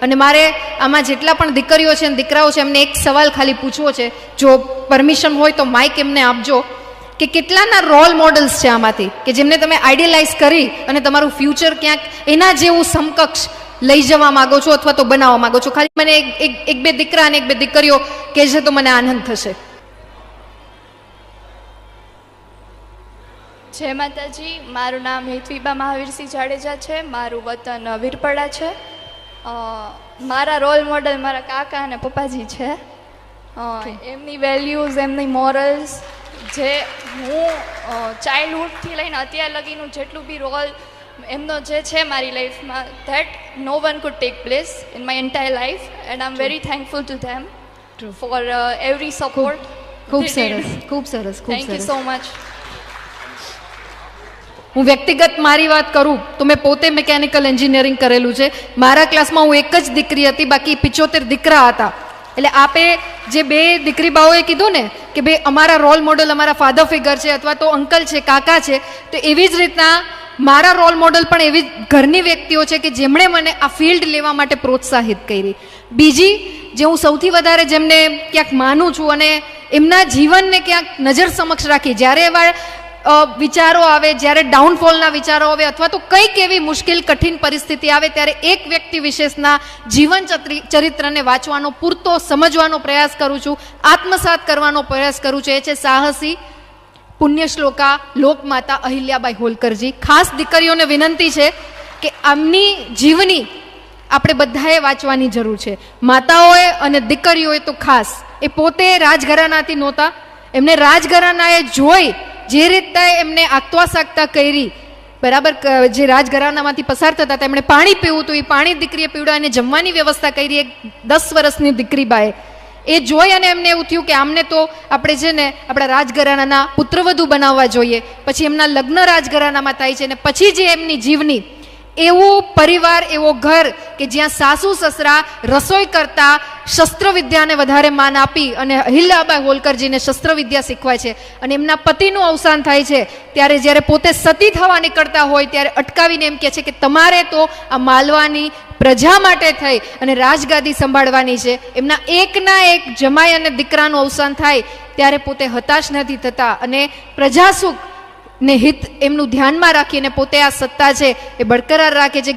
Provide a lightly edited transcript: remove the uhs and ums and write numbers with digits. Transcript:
અને મારે આમાં જેટલા પણ દીકરીઓ છે અને દીકરાઓ છે એમને એક સવાલ ખાલી પૂછવો છે, જો પરમિશન હોય તો માઇક એમને આપજો, કે કેટલાના રોલ મોડલ્સ છે આમાંથી કે જેમને તમે આઈડિયલાઇઝ કરી અને તમારું ફ્યુચર ક્યાંક એના જેવું સમકક્ષ લઈ જવા માંગો છો અથવા તો બનાવવા માંગો છો? ખાલી મને એક બે દીકરા અને એક બે દીકરીઓ કહેશે તો મને આનંદ થશે. જય માતાજી. મારું નામ હેતવીબા મહાવીરસિંહ જાડેજા છે. મારું વતન વીરપડા છે. મારા રોલ મોડલ મારા કાકા અને પપ્પાજી છે. એમની વેલ્યુઝ, એમની મોરલ્સ, જે હું ચાઇલ્ડહુડથી લઈને અત્યાર લગીનું જેટલું બી રોલ એમનો જે છે મારી લાઈફમાં, that no one could take place in my entire life and I am very thankful to them for every support. ખૂબ સરસ, ખૂબ સરસ, ખૂબ થેન્ક યુ સરસ. So much. હું વ્યક્તિગત મારી વાત કરું તો મેં પોતે મિકેનિકલ એન્જિનિયરિંગ કરેલું છે. મારા ક્લાસમાં હું એક જ દીકરી હતી, બાકી 75 દીકરા હતા. એટલે આપે જે બે દીકરી બાઓએ કીધું ને કે ભાઈ અમારા રોલ મોડલ અમારા ફાધર ફિગર છે અથવા તો અંકલ છે, કાકા છે, તો એવી જ રીતના મારા રોલ મોડલ પણ એવી ઘરની વ્યક્તિઓ છે કે જેમણે મને આ ફિલ્ડ લેવા માટે પ્રોત્સાહિત કરી. બીજી જે હું સૌથી વધારે જેમને ક્યાંક માનું છું અને એમના જીવનને ક્યાંક નજર સમક્ષ રાખી, જ્યારે એવા વિચારો આવે, જ્યારે ડાઉનફોલના વિચારો આવે અથવા તો કંઈક એવી મુશ્કેલ કઠિન પરિસ્થિતિ આવે, ત્યારે એક વ્યક્તિ વિશેષના જીવન ચરિત્રને વાંચવાનો, પૂરતો સમજવાનો પ્રયાસ કરું છું, આત્મસાત કરવાનો પ્રયાસ કરું છું. એ છે સાહસી પુણ્યશ્લોકા લોકમાતા અહિલ્યાબાઈ હોલકરજી. ખાસ દીકરીઓને વિનંતી છે કે આમની જીવની આપણે બધાએ વાંચવાની જરૂર છે. માતાઓએ અને દીકરીઓએ તો ખાસ. એ પોતે રાજઘરાનાથી નહોતા, એમને રાજઘરાનાએ જોઈ જે રીતે એમને આગતા સાગતા કરી, બરાબર, જે રાજઘરાનામાંથી પસાર થતા હતા, એમણે પાણી પીવું હતું, એ પાણી દીકરીએ પીવડાવી અને જમવાની વ્યવસ્થા કરી એક 10 વર્ષની દીકરી બાએ. એ જોઈ અને એમને એવું થયું કે આમને તો આપણે છે ને આપણા રાજઘરાનાના પુત્રવધુ બનાવવા જોઈએ. પછી એમના લગ્ન રાજઘરાનામાં થાય છે અને પછી જે એમની જીવની એવો પરિવાર, એવો ઘર કે જ્યાં સાસુ સસરા રસોઈ કરતા શસ્ત્રવિદ્યાને વધારે માન આપી અને અહિલ્યાબાઈ હોલકરજીને શસ્ત્રવિદ્યા શીખવાય છે. અને એમના પતિનું અવસાન થાય છે ત્યારે જ્યારે પોતે સતી થવા નીકળતા હોય ત્યારે અટકાવીને એમ કહે છે કે તમારે તો આ માલવાની પ્રજા માટે થઈ અને રાજગાદી સંભાળવાની છે. એમના એકના એક જમાઈ અને દીકરાનું અવસાન થાય ત્યારે પોતે હતાશ નથી થતા અને પ્રજાસુખ ને હિત એમનું ધ્યાનમાં રાખીને પોતે આ સત્તા છે એ બરકરાર રાખે છે.